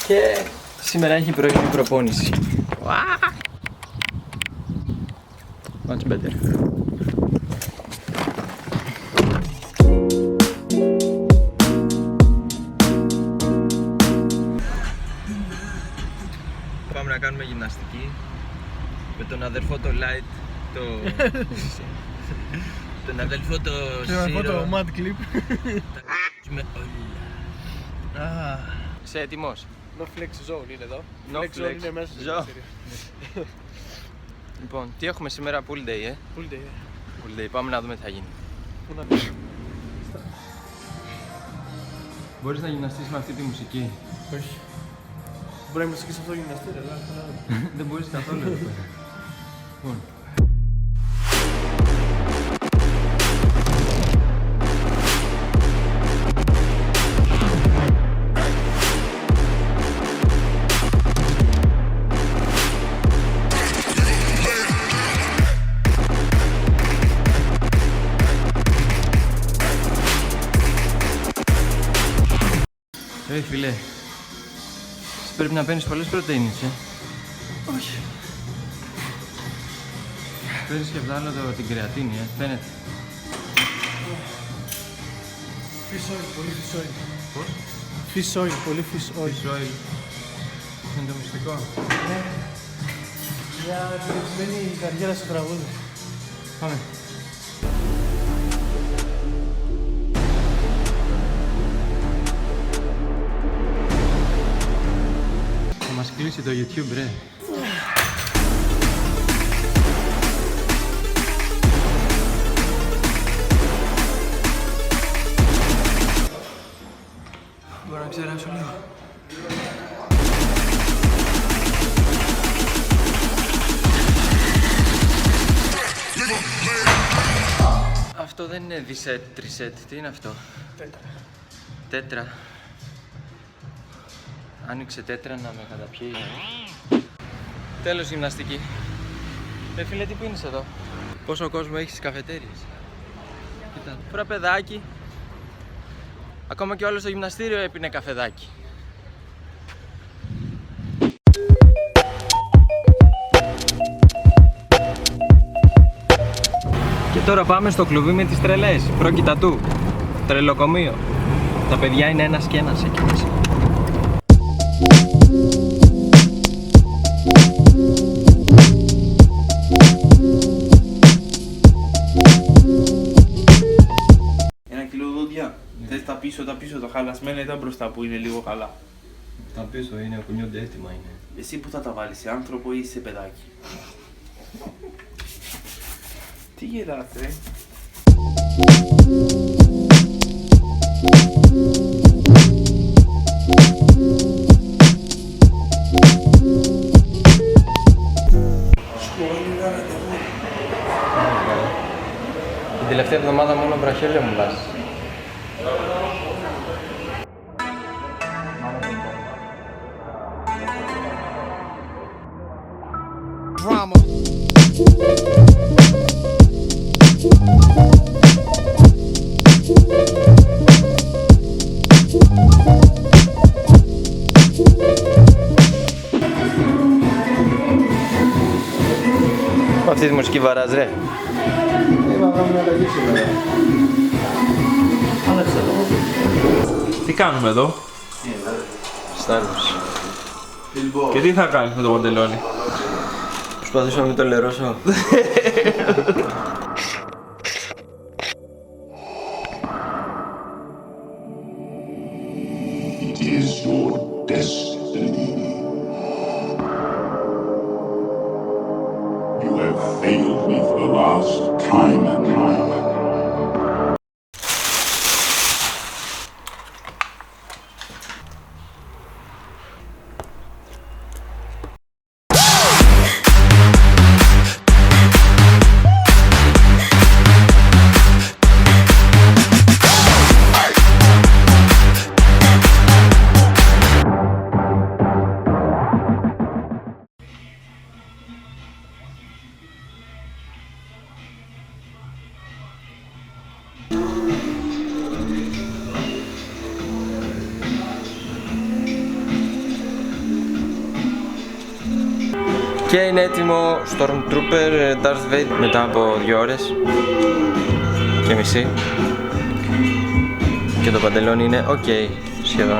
Και σήμερα έχει πρωινή προπόνηση. Much better. Πάμε να κάνουμε γυμναστική με τον αδερφό το Light, τον αδελφό το Σύρο. Το Mad Clip. Είσαι έτοιμος? No flex zone είναι εδώ. No Flex zone είναι μέσα στο zone. γυμναστήριο. Λοιπόν, τι έχουμε σήμερα? Pool day, Full day. Pool day. Πάμε να δούμε τι θα γίνει. Πού να Μπορείς να γυμναστείς με αυτή τη μουσική? Όχι. Μπορεί να είμαστε και σε αυτό το γυμναστήριο, αλλά Δεν μπορείς καθόλου εδώ πέρα. Λοιπόν. Φίλε, εσύ πρέπει να παίρνεις πολλές πρωτεΐνες, όχι. Παίρνεις και βγάλω την κρεατίνη, φαίνεται. Fish oil, πολύ fish oil. Πώς? Fish oil, πολύ fish oil. Fish oil. Είναι το μυστικό. Ναι. Για την εξημένη καριέρα στο τραγούδι. Πάμε. Θα μας κλείσει το YouTube, ρε. Μπορώ να ξεράσω λίγο. Αυτό δεν είναι δισέτ, τρισέτ, τι είναι αυτό? Τέτρα. Άνοιξε τέτρα να με καταπιεί. Τέλος γυμναστική. Φίλε, τι πίνεις εδώ? Πόσο κόσμο έχει στις καφετέριες? Κοίτα, φραπεδάκι. Ακόμα και όλο στο γυμναστήριο έπινε καφεδάκι. Και τώρα πάμε στο κλουβί με τις τρελές. Πρόκειτα του. Τρελοκομείο. Τα παιδιά είναι ένας και ένας εκεί μέσα. Ένα κιλό δόντια. Θες τα πίσω, τα χαλασμένα ή τα μπροστά που είναι λίγο καλά? Τα πίσω είναι, κουνιούνται έτοιμα είναι. Εσύ που θα τα βάλεις, σε άνθρωπο ή σε παιδάκι? Τι γελάτε? Την τελευταία εβδομάδα μόνο βραχέλια μου βάζεις. Drama. Αυτή τη μουσική βαράς, ρε. Είπα μια αλλαγή σήμερα. Άλλαξε το. Τι κάνουμε εδώ? Στάρμος. Και τι θα κάνεις με το παντελόνι? Προσπαθήσω να μην το λερώσω. It is your destiny. You have failed me for the last time and time. Και είναι έτοιμο Stormtrooper Darth Vader μετά από 2 ώρες και μισή. Και το παντελόνι είναι ok σχεδόν.